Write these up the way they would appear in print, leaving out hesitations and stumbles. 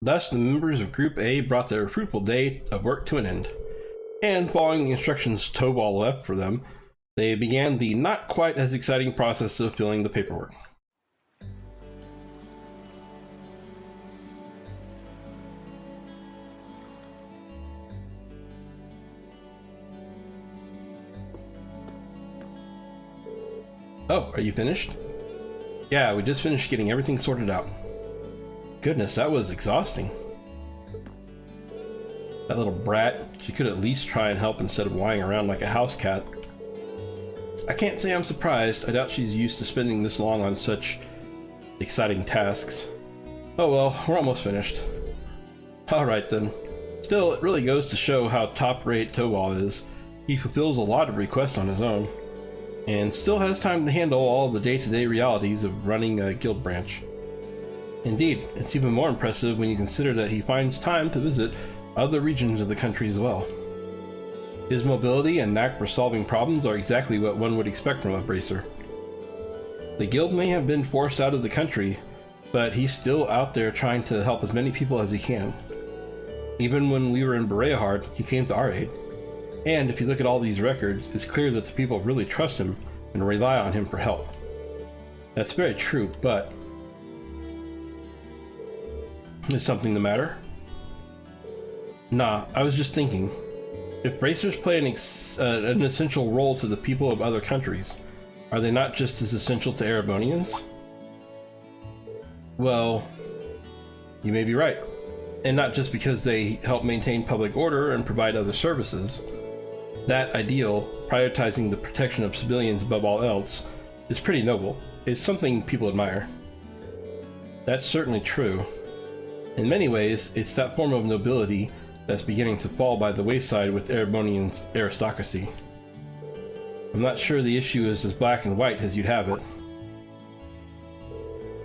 Thus, the members of Group A brought their fruitful day of work to an end, and following the instructions Tobal left for them, they began the not quite as exciting process of filling the paperwork. Oh, are you finished? Yeah, we just finished getting everything sorted out. Goodness, that was exhausting. That little brat, she could at least try and help instead of lying around like a house cat. I can't say I'm surprised. I doubt she's used to spending this long on such exciting tasks. Oh well, we're almost finished. Alright then. Still, it really goes to show how top-rate Tobal is. He fulfills a lot of requests on his own, and still has time to handle all the day-to-day realities of running a guild branch. Indeed, it's even more impressive when you consider that he finds time to visit other regions of the country as well. His mobility and knack for solving problems are exactly what one would expect from a bracer. The guild may have been forced out of the country, but he's still out there trying to help as many people as he can. Even when we were in Bereahard, he came to our aid. And if you look at all these records, it's clear that the people really trust him and rely on him for help. That's very true, but... Is something the matter? Nah, I was just thinking. If bracers play an essential role to the people of other countries, are they not just as essential to Erebonians? Well, you may be right. And not just because they help maintain public order and provide other services. That ideal, prioritizing the protection of civilians above all else, is pretty noble. It's something people admire. That's certainly true. In many ways, it's that form of nobility that's beginning to fall by the wayside with Erebonian's aristocracy. I'm not sure the issue is as black and white as you'd have it.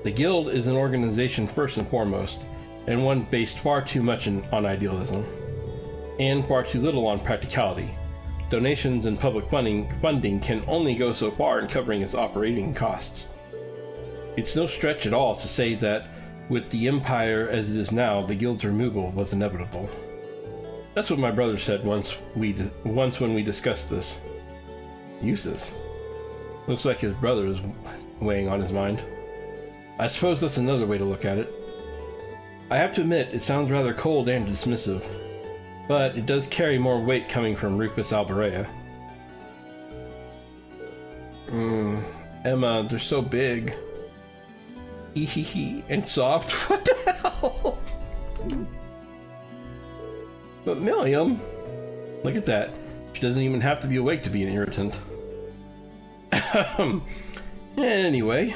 The Guild is an organization first and foremost, and one based far too much on idealism, and far too little on practicality. Donations and public funding can only go so far in covering its operating costs. It's no stretch at all to say that, with the Empire as it is now, the Guild's removal was inevitable. That's what my brother said once when we discussed this. Uses. Looks like his brother is weighing on his mind. I suppose that's another way to look at it. I have to admit, it sounds rather cold and dismissive, but it does carry more weight coming from Rufus Alberea. Emma, they're so big. Hee and soft. What the hell? But Milliam, look at that. She doesn't even have to be awake to be an irritant. Anyway,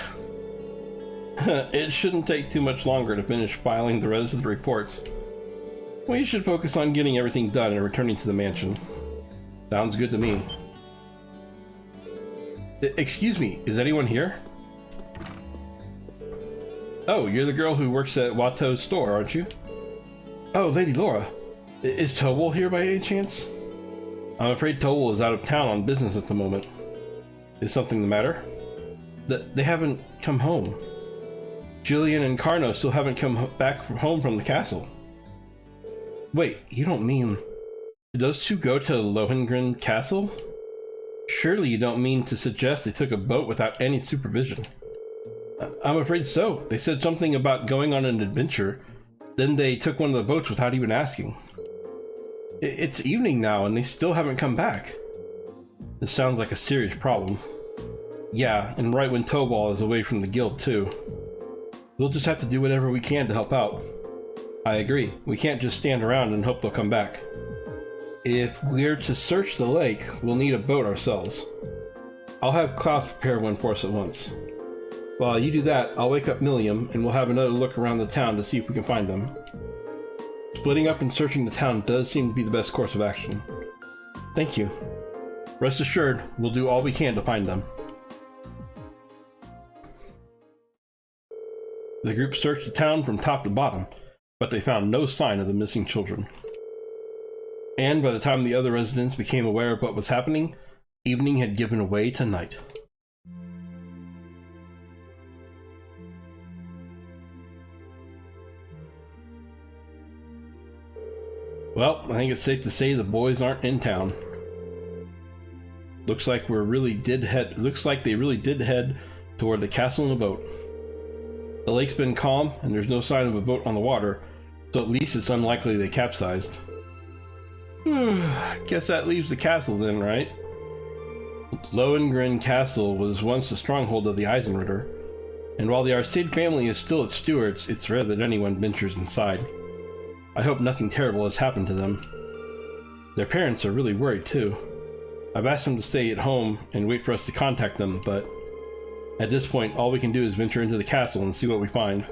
it shouldn't take too much longer to finish filing the rest of the reports. We should focus on getting everything done and returning to the mansion. Sounds good to me. Excuse me, is anyone here? Oh, you're the girl who works at Watteau's store, aren't you? Oh, Lady Laura. Is Tobal here by any chance? I'm afraid Tobal is out of town on business at the moment. Is something the matter? They haven't come home. Julian and Carno still haven't come back home from the castle. Wait, you don't mean... Did those two go to Lohengrin Castle? Surely you don't mean to suggest they took a boat without any supervision. I'm afraid so. They said something about going on an adventure, then they took one of the boats without even asking. It's evening now and they still haven't come back. This sounds like a serious problem. Yeah, and right when Tobal is away from the guild too. We'll just have to do whatever we can to help out. I agree. We can't just stand around and hope they'll come back. If we're to search the lake, we'll need a boat ourselves. I'll have Klaus prepare one for us at once. While you do that, I'll wake up Milliam and we'll have another look around the town to see if we can find them. Splitting up and searching the town does seem to be the best course of action. Thank you. Rest assured, we'll do all we can to find them. The group searched the town from top to bottom, but they found no sign of the missing children. And by the time the other residents became aware of what was happening, evening had given way to night. Well, I think it's safe to say the boys aren't in town. Looks like they really did head toward the castle in a boat. The lake's been calm, and there's no sign of a boat on the water, so at least it's unlikely they capsized. Guess that leaves the castle then, right? Lohengrin Castle was once the stronghold of the Eisenritter, and while the Arcade family is still its stewards, it's rare that anyone ventures inside. I hope nothing terrible has happened to them. Their parents are really worried too. I've asked them to stay at home and wait for us to contact them, but at this point all we can do is venture into the castle and see what we find.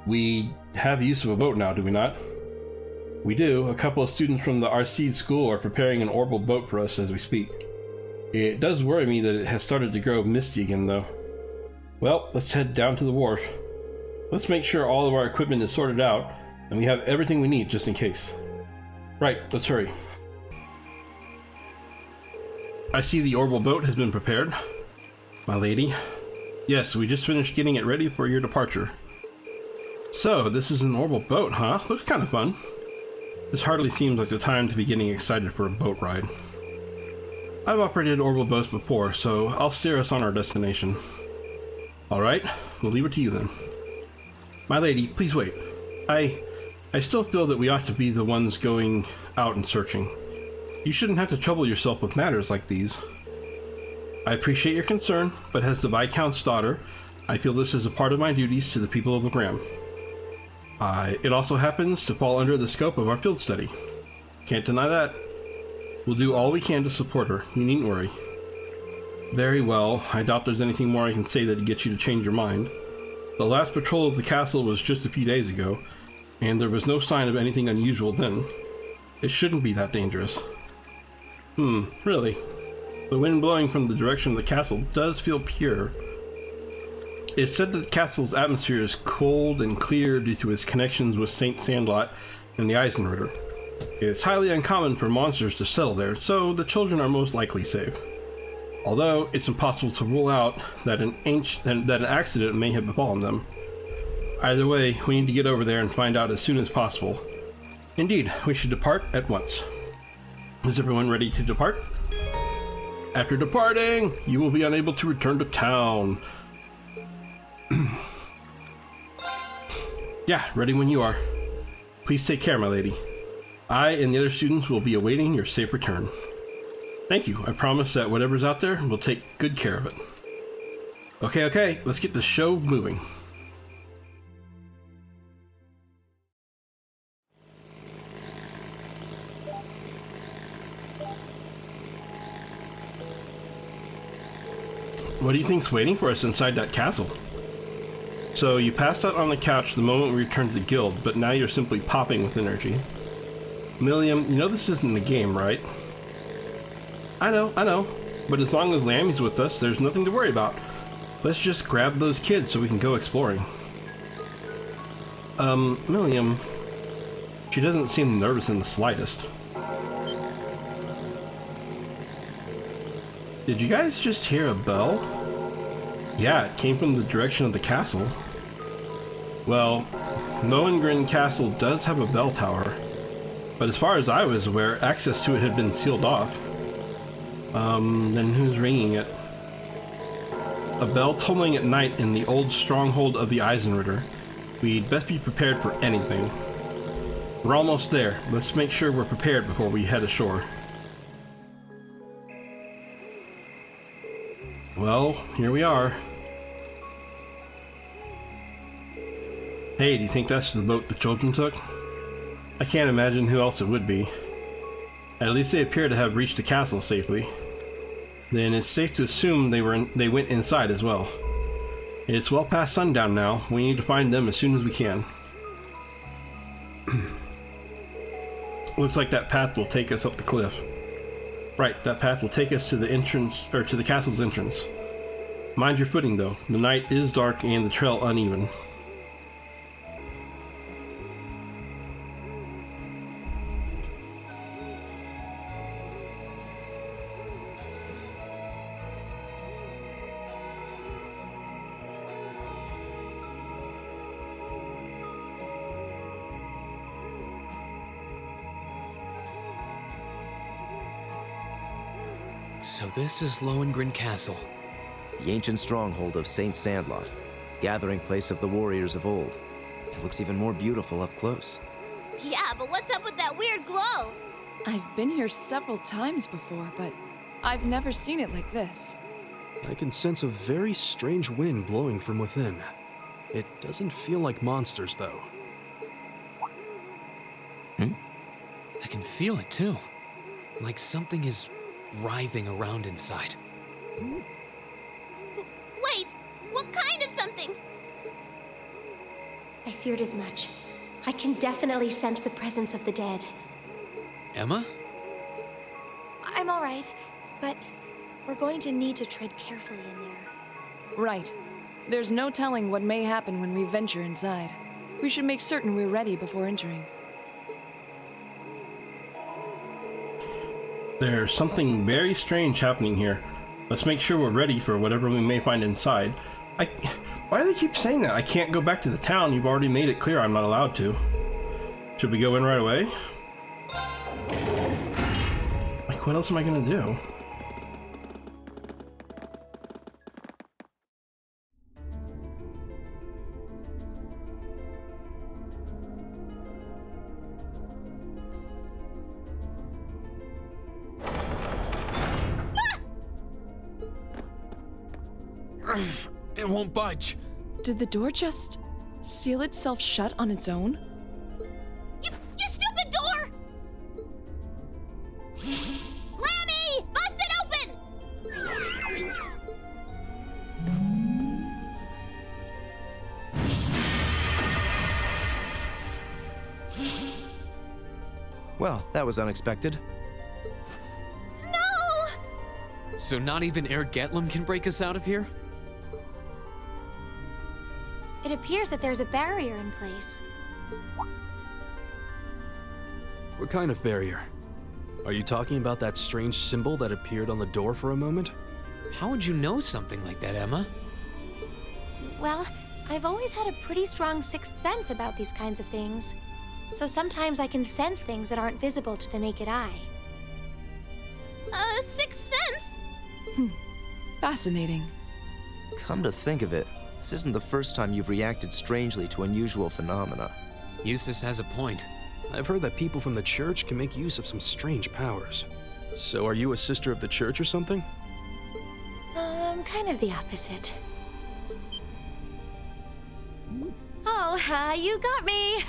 We have use of a boat now, do we not? We do. A couple of students from the Arcade school are preparing an orbital boat for us as we speak. It does worry me that it has started to grow misty again though. Well, let's head down to the wharf. Let's make sure all of our equipment is sorted out and we have everything we need just in case. Right, let's hurry. I see the orbital boat has been prepared, my lady. Yes, we just finished getting it ready for your departure. So, this is an orbital boat, huh? Looks kind of fun. This hardly seems like the time to be getting excited for a boat ride. I've operated orbital boats before, so I'll steer us on our destination. Alright, we'll leave it to you then. My lady, please wait. I still feel that we ought to be the ones going out and searching. You shouldn't have to trouble yourself with matters like these. I appreciate your concern, but as the Viscount's daughter, I feel this is a part of my duties to the people of Legram. It also happens to fall under the scope of our field study. Can't deny that. We'll do all we can to support her, you needn't worry. Very well, I doubt there's anything more I can say that'd get you to change your mind. The last patrol of the castle was just a few days ago, and there was no sign of anything unusual then. It shouldn't be that dangerous. Really? The wind blowing from the direction of the castle does feel pure. It's said that the castle's atmosphere is cold and clear due to its connections with St. Sandlot and the Eisenritter. It's highly uncommon for monsters to settle there, so the children are most likely safe. Although it's impossible to rule out that an accident may have befallen them. Either way, we need to get over there and find out as soon as possible. Indeed, we should depart at once. Is everyone ready to depart? After departing, you will be unable to return to town. Yeah, ready when you are. Please take care, my lady. I and the other students will be awaiting your safe return. Thank you. I promise that whatever's out there, we'll take good care of it. Okay, let's get the show moving. What do you think's waiting for us inside that castle? So you passed out on the couch the moment we returned to the guild, but now you're simply popping with energy. Milliam, you know this isn't a game, right? I know. But as long as Lammy's with us, there's nothing to worry about. Let's just grab those kids so we can go exploring. Milliam. She doesn't seem nervous in the slightest. Did you guys just hear a bell? Yeah, it came from the direction of the castle. Well, Lohengrin Castle does have a bell tower, but as far as I was aware, access to it had been sealed off. Then who's ringing it? A bell tolling at night in the old stronghold of the Eisenritter. We'd best be prepared for anything. We're almost there. Let's make sure we're prepared before we head ashore. Well, here we are. Hey, do you think that's the boat the children took? I can't imagine who else it would be. At least they appear to have reached the castle safely. Then it's safe to assume they went inside as well. It's well past sundown now. We need to find them as soon as we can. Looks like that path will take us up the cliff. Right, that path will take us to the entrance, or to the castle's entrance. Mind your footing though. The night is dark and the trail uneven. So this is Lohengrin Castle. The ancient stronghold of Saint Sandlot, gathering place of the warriors of old. It looks even more beautiful up close. Yeah, but what's up with that weird glow? I've been here several times before, but I've never seen it like this. I can sense a very strange wind blowing from within. It doesn't feel like monsters, though. I can feel it too. Like something is writhing around inside. Wait, what kind of something? I feared as much. I can definitely sense the presence of the dead. Emma? I'm all right, but we're going to need to tread carefully in there. Right. There's no telling what may happen when we venture inside. We should make certain we're ready before entering. There's something very strange happening here. Let's make sure we're ready for whatever we may find inside. Why do they keep saying that? I can't go back to the town. You've already made it clear I'm not allowed to. Should we go in right away? Like, what else am I gonna do? It won't budge. Did the door just seal itself shut on its own? You stupid door! Lammy! Bust it open! Well, that was unexpected. No! So not even Air Getlum can break us out of here? It appears that there's a barrier in place. What kind of barrier? Are you talking about that strange symbol that appeared on the door for a moment? How would you know something like that, Emma? Well, I've always had a pretty strong sixth sense about these kinds of things. So sometimes I can sense things that aren't visible to the naked eye. Sixth sense? Fascinating. Come to think of it, this isn't the first time you've reacted strangely to unusual phenomena. Eustace has a point. I've heard that people from the church can make use of some strange powers. So are you a sister of the church or something? Kind of the opposite. Oh, you got me.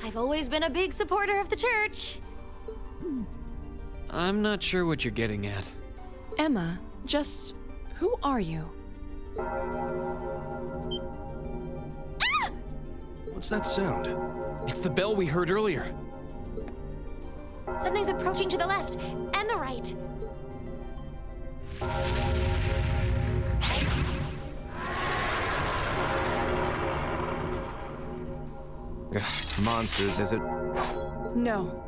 I've always been a big supporter of the church. I'm not sure what you're getting at. Emma, just who are you? What's that sound? It's the bell we heard earlier. Something's approaching to the left and the right. Monsters, is it? No.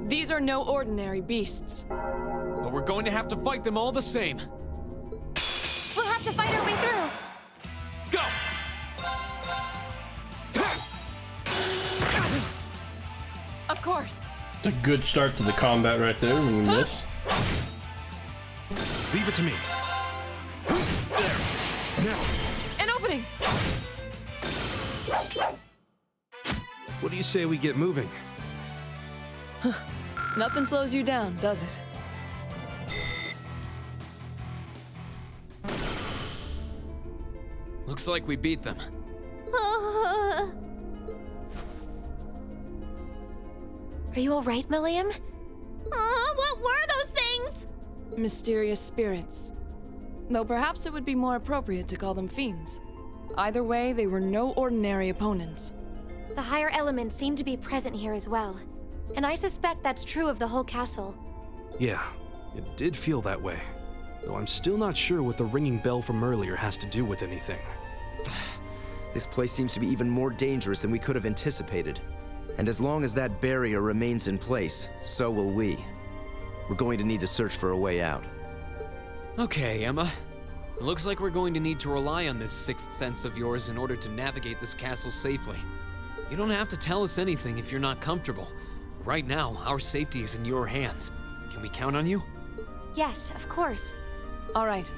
These are no ordinary beasts. But we're going to have to fight them all the same. We'll have to fight our way through. Go! Of course. It's a good start to the combat right there when you miss. Leave it to me. There. Now. An opening! What do you say we get moving? Nothing slows you down, does it? Looks like we beat them. Are you all right, Milliam? What were those things? Mysterious spirits. Though perhaps it would be more appropriate to call them fiends. Either way, they were no ordinary opponents. The higher elements seem to be present here as well. And I suspect that's true of the whole castle. Yeah, it did feel that way. Though I'm still not sure what the ringing bell from earlier has to do with anything. This place seems to be even more dangerous than we could have anticipated. And as long as that barrier remains in place, so will we. We're going to need to search for a way out. Okay, Emma. It looks like we're going to need to rely on this sixth sense of yours in order to navigate this castle safely. You don't have to tell us anything if you're not comfortable. Right now, our safety is in your hands. Can we count on you? Yes, of course. All right,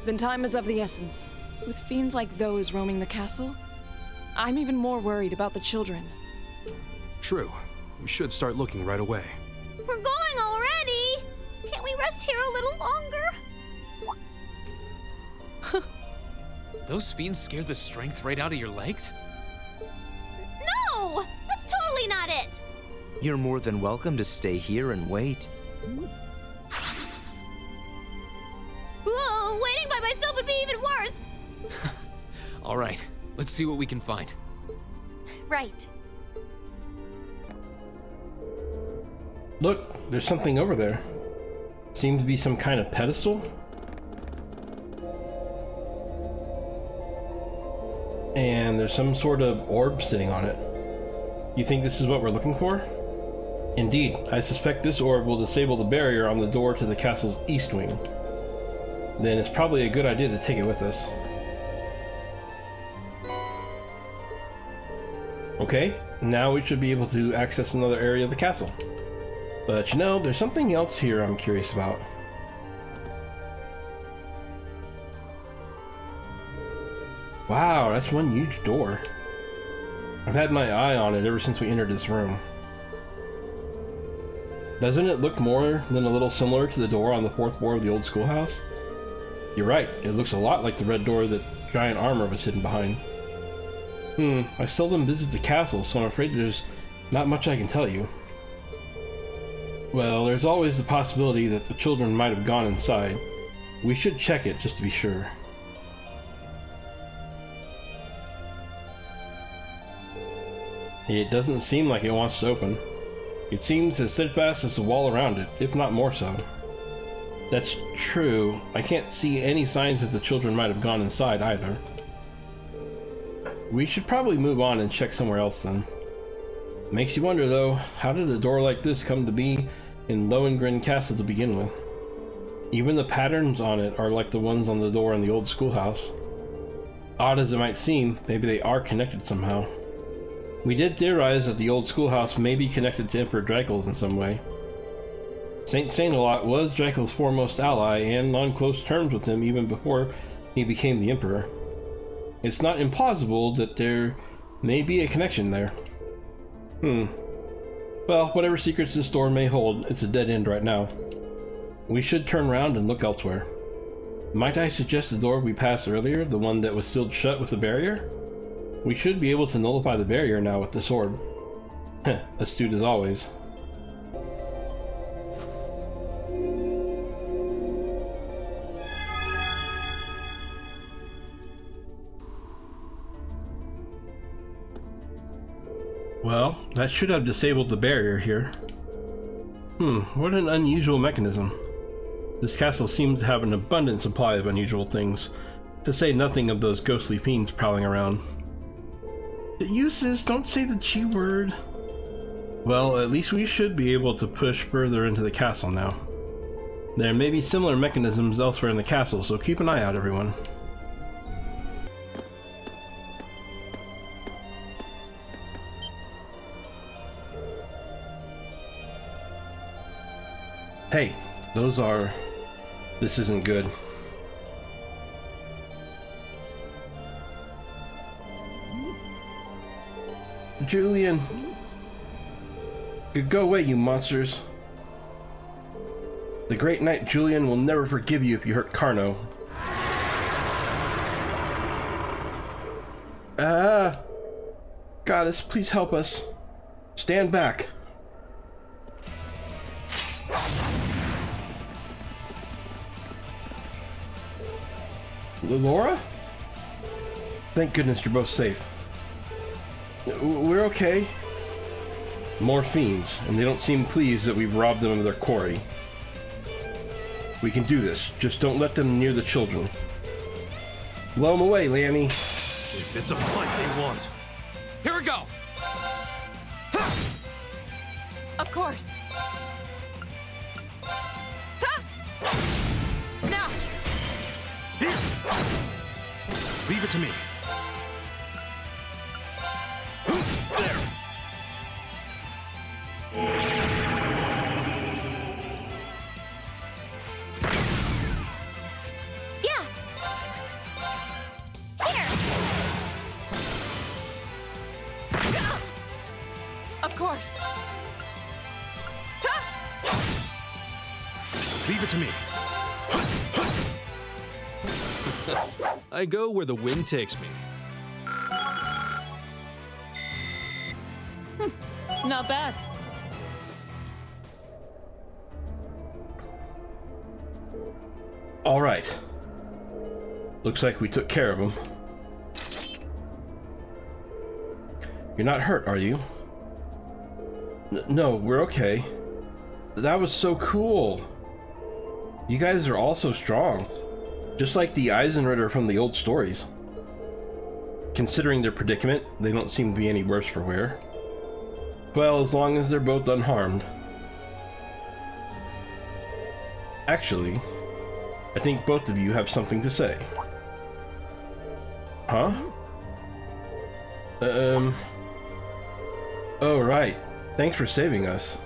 then time is of the essence. With fiends like those roaming the castle, I'm even more worried about the children. True. We should start looking right away. We're going already! Can't we rest here a little longer? Those fiends scare the strength right out of your legs? No! That's totally not it! You're more than welcome to stay here and wait. Whoa, waiting by myself would be even worse! All right, let's see what we can find. Right. Look, there's something over there. Seems to be some kind of pedestal. And there's some sort of orb sitting on it. You think this is what we're looking for? Indeed, I suspect this orb will disable the barrier on the door to the castle's east wing. Then it's probably a good idea to take it with us. Okay, now we should be able to access another area of the castle. But you know, there's something else here I'm curious about. Wow, that's one huge door. I've had my eye on it ever since we entered this room. Doesn't it look more than a little similar to the door on the fourth floor of the old schoolhouse? You're right, it looks a lot like the red door that giant armor was hidden behind. I seldom visit the castle, so I'm afraid there's not much I can tell you. Well, there's always the possibility that the children might have gone inside. We should check it just to be sure. It doesn't seem like it wants to open. It seems as steadfast as the wall around it, if not more so. That's true. I can't see any signs that the children might have gone inside either. We should probably move on and check somewhere else then. Makes you wonder though, how did a door like this come to be in Lohengrin Castle to begin with? Even the patterns on it are like the ones on the door in the old schoolhouse. Odd as it might seem, maybe they are connected somehow. We did theorize that the old schoolhouse may be connected to Emperor Draco's in some way. Saint Saint-A-Lot was Draco's foremost ally and on close terms with him even before he became the Emperor. It's not implausible that there may be a connection there. Well, whatever secrets this door may hold, it's a dead end right now. We should turn around and look elsewhere. Might I suggest the door we passed earlier, the one that was sealed shut with a barrier? We should be able to nullify the barrier now with this orb. Astute as always. Well, that should have disabled the barrier here. What an unusual mechanism. This castle seems to have an abundant supply of unusual things, to say nothing of those ghostly fiends prowling around. The uses, don't say the G word. Well, at least we should be able to push further into the castle now. There may be similar mechanisms elsewhere in the castle, so keep an eye out, everyone. Hey, this isn't good. Julian! Go away, you monsters. The great knight Julian will never forgive you if you hurt Carno. Goddess, please help us. Stand back. Laura? Thank goodness you're both safe. We're okay. More fiends, and they don't seem pleased that we've robbed them of their quarry. We can do this. Just don't let them near the children. Blow them away, Lammy. If it's a fight they want. Here we go! Of course. Ta! Now! Here! Leave it to me. There! Leave it to me. I go where the wind takes me. Not bad. All right. Looks like we took care of him. You're not hurt, are you? No, we're okay. That was so cool. You guys are all so strong. Just like the Eisenritter from the old stories. Considering their predicament, they don't seem to be any worse for wear. Well, as long as they're both unharmed. Actually, I think both of you have something to say. Huh? Oh, right. Thanks for saving us.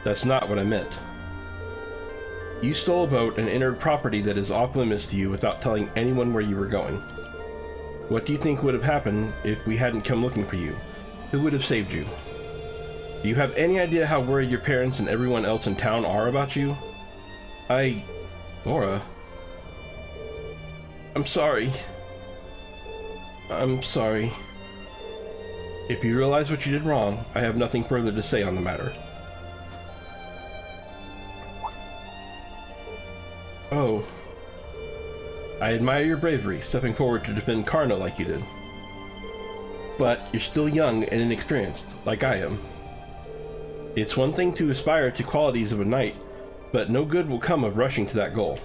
That's not what I meant. You stole a boat and entered property that is off limits to you without telling anyone where you were going. What do you think would have happened if we hadn't come looking for you? Who would have saved you? Do you have any idea how worried your parents and everyone else in town are about you? Laura. I'm sorry. I'm sorry. If you realize what you did wrong, I have nothing further to say on the matter. Oh. I admire your bravery, stepping forward to defend Karna like you did. But you're still young and inexperienced, like I am. It's one thing to aspire to qualities of a knight, but no good will come of rushing to that goal.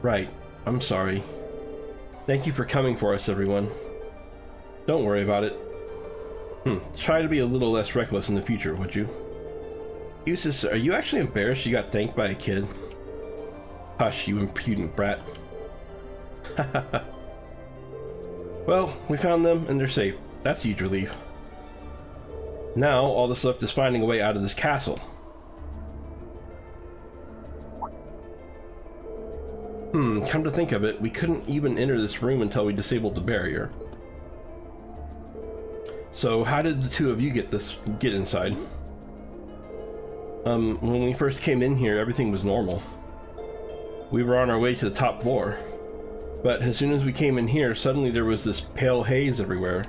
Right, I'm sorry. Thank you for coming for us, everyone. Don't worry about it. Try to be a little less reckless in the future, would you? Eustace, are you actually embarrassed you got thanked by a kid? Hush, you impudent brat. Well, we found them and they're safe. That's a huge relief. Now, all that's left is finding a way out of this castle. Come to think of it, we couldn't even enter this room until we disabled the barrier. So, how did the two of you get inside? When we first came in here, everything was normal. We were on our way to the top floor. But as soon as we came in here, suddenly there was this pale haze everywhere.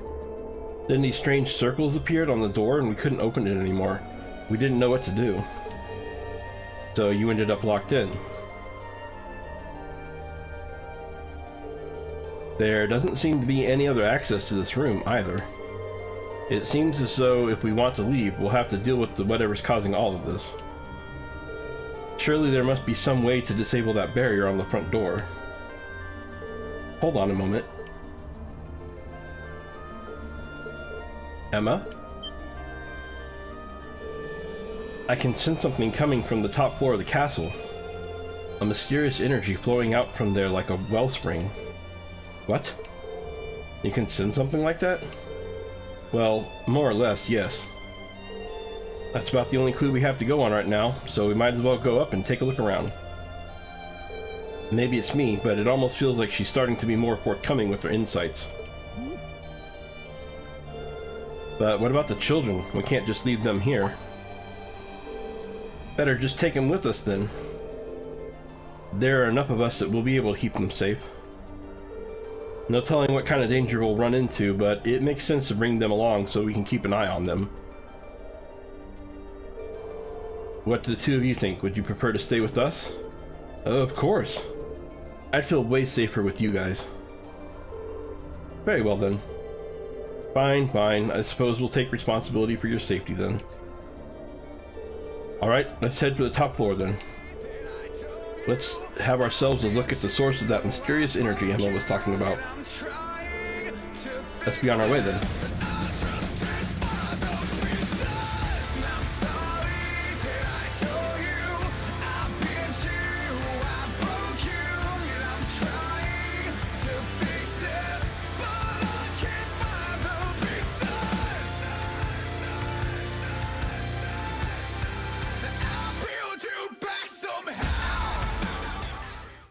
Then these strange circles appeared on the door and we couldn't open it anymore. We didn't know what to do. So you ended up locked in. There doesn't seem to be any other access to this room either. It seems as though if we want to leave, we'll have to deal with whatever's causing all of this. Surely there must be some way to disable that barrier on the front door. Hold on a moment. Emma? I can sense something coming from the top floor of the castle. A mysterious energy flowing out from there like a wellspring. What? You can sense something like that? Well, more or less, yes. That's about the only clue we have to go on right now, so we might as well go up and take a look around. Maybe it's me, but it almost feels like she's starting to be more forthcoming with her insights. But what about the children? We can't just leave them here. Better just take them with us then. There are enough of us that we'll be able to keep them safe. No telling what kind of danger we'll run into, but it makes sense to bring them along so we can keep an eye on them. What do the two of you think? Would you prefer to stay with us? Of course. I'd feel way safer with you guys. Very well then. Fine. I suppose we'll take responsibility for your safety then. Alright, let's head for the top floor then. Let's have ourselves a look at the source of that mysterious energy Emma was talking about. Let's be on our way then.